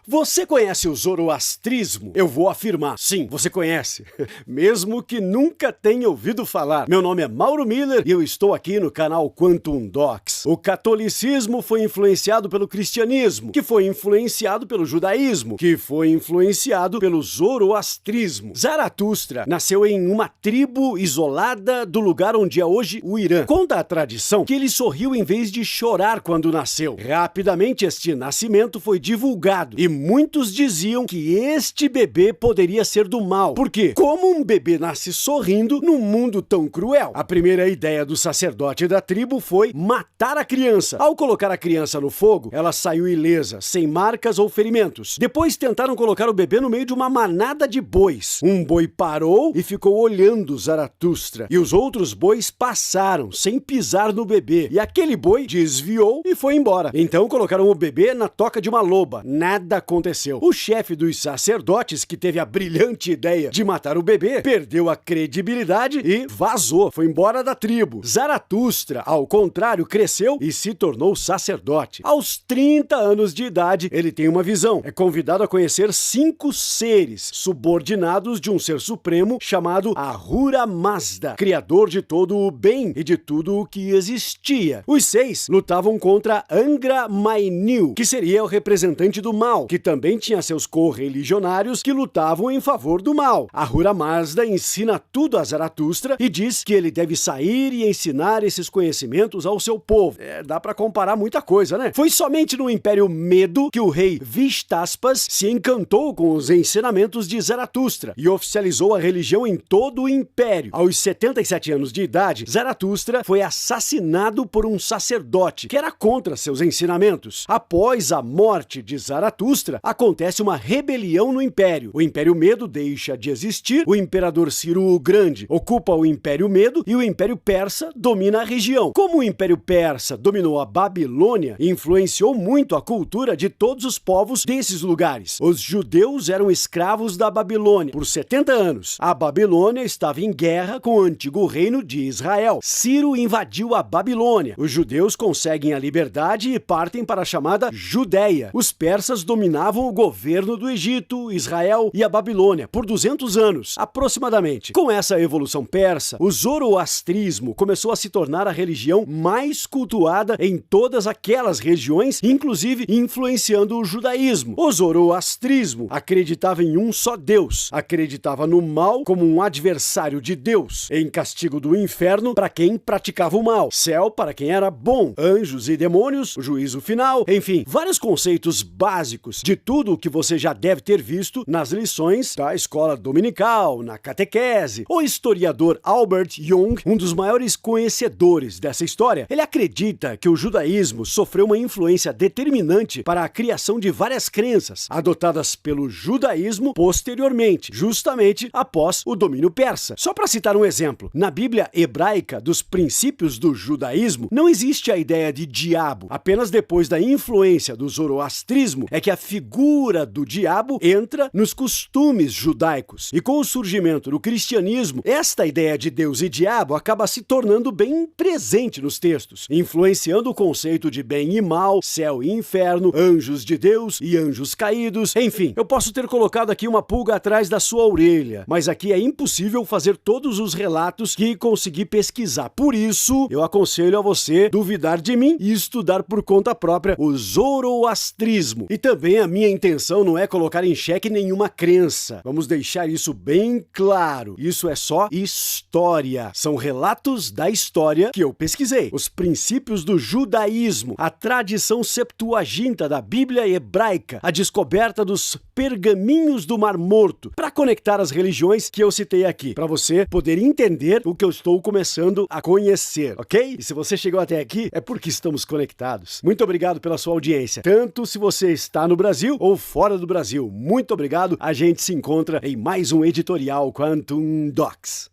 Você conhece o zoroastrismo? Eu vou afirmar, sim, você conhece, mesmo que nunca tenha ouvido falar. Meu nome é Mauro Miller e eu estou aqui no canal Quantum Docs. O catolicismo foi influenciado pelo cristianismo, que foi influenciado pelo judaísmo, que foi influenciado pelo zoroastrismo. Zaratustra nasceu em uma tribo isolada do lugar onde é hoje o Irã. Conta a tradição que ele sorriu em vez de chorar quando nasceu. Rapidamente este nascimento foi divulgado e muitos diziam que este bebê poderia ser do mal. Porque como um bebê nasce sorrindo num mundo tão cruel? A primeira ideia do sacerdote da tribo foi matar a criança. Ao colocar a criança no fogo, ela saiu ilesa, sem marcas ou ferimentos. Depois tentaram colocar o bebê no meio de uma manada de bois. Um boi parou e ficou olhando Zaratustra. E os outros bois passaram, sem pisar no bebê. E aquele boi desviou e foi embora. Então colocaram o bebê na toca de uma loba. Nada aconteceu. O chefe dos sacerdotes, que teve a brilhante ideia de matar o bebê, perdeu a credibilidade e vazou. Foi embora da tribo. Zaratustra, ao contrário, cresceu e se tornou sacerdote. Aos 30 anos de idade, ele tem uma visão. É convidado a conhecer 5 seres subordinados de um ser supremo chamado Ahura Mazda, criador de todo o bem e de tudo o que existia. Os 6 lutavam contra Angra Mainyu, que seria o representante do mal, que também tinha seus correligionários que lutavam em favor do mal. Ahura Mazda ensina tudo a Zaratustra e diz que ele deve sair e ensinar esses conhecimentos ao seu povo. Dá pra comparar muita coisa, né? Foi somente no Império Medo que o rei Vistaspas se encantou com os ensinamentos de Zaratustra e oficializou a religião em todo o império. Aos 77 anos de idade, Zaratustra foi assassinado por um sacerdote que era contra seus ensinamentos. Após a morte de Zaratustra, acontece uma rebelião no Império. O Império Medo deixa de existir, o Imperador Ciro o Grande ocupa o Império Medo e o Império Persa domina a região. Como o Império Persa dominou a Babilônia, influenciou muito a cultura de todos os povos desses lugares. Os judeus eram escravos da Babilônia por 70 anos. A Babilônia estava em guerra com o antigo reino de Israel. Ciro invadiu a Babilônia. Os judeus conseguem a liberdade e partem para a chamada Judéia. Os persas dominavam o governo do Egito, Israel e a Babilônia por 200 anos, aproximadamente. Com essa evolução persa, o zoroastrismo começou a se tornar a religião mais cultuada em todas aquelas regiões, inclusive influenciando o judaísmo. O zoroastrismo acreditava em um só Deus, acreditava no mal como um adversário de Deus, em castigo do inferno para quem praticava o mal, céu para quem era bom, anjos e demônios, o juízo final, enfim, vários conceitos básicos de tudo o que você já deve ter visto nas lições da escola dominical, na catequese. O historiador Albert Jung, um dos maiores conhecedores dessa história, ele acredita que o judaísmo sofreu uma influência determinante para a criação de várias crenças adotadas pelo judaísmo posteriormente, justamente após o domínio persa. Só para citar um exemplo, na Bíblia hebraica dos princípios do judaísmo, não existe a ideia de diabo. Apenas depois da influência do zoroastrismo é que a figura do diabo entra nos costumes judaicos. E com o surgimento do cristianismo, esta ideia de Deus e diabo acaba se tornando bem presente nos textos, influenciando o conceito de bem e mal, céu e inferno, anjos de Deus e anjos caídos. Enfim, eu posso ter colocado aqui uma pulga atrás da sua orelha, mas aqui é impossível fazer todos os relatos que consegui pesquisar. Por isso, eu aconselho a você duvidar de mim e estudar por conta própria o zoroastrismo. E também a minha intenção não é colocar em xeque nenhuma crença. Vamos deixar isso bem claro. Isso é só história. São relatos da história que eu pesquisei. Os princípios do judaísmo, a tradição septuaginta da Bíblia hebraica, a descoberta dos pergaminhos do Mar Morto, para conectar as religiões que eu citei aqui, para você poder entender o que eu estou começando a conhecer, ok? E se você chegou até aqui, é porque estamos conectados. Muito obrigado pela sua audiência, tanto se você está no Brasil ou fora do Brasil. Muito obrigado, a gente se encontra em mais um editorial Quantum Docs.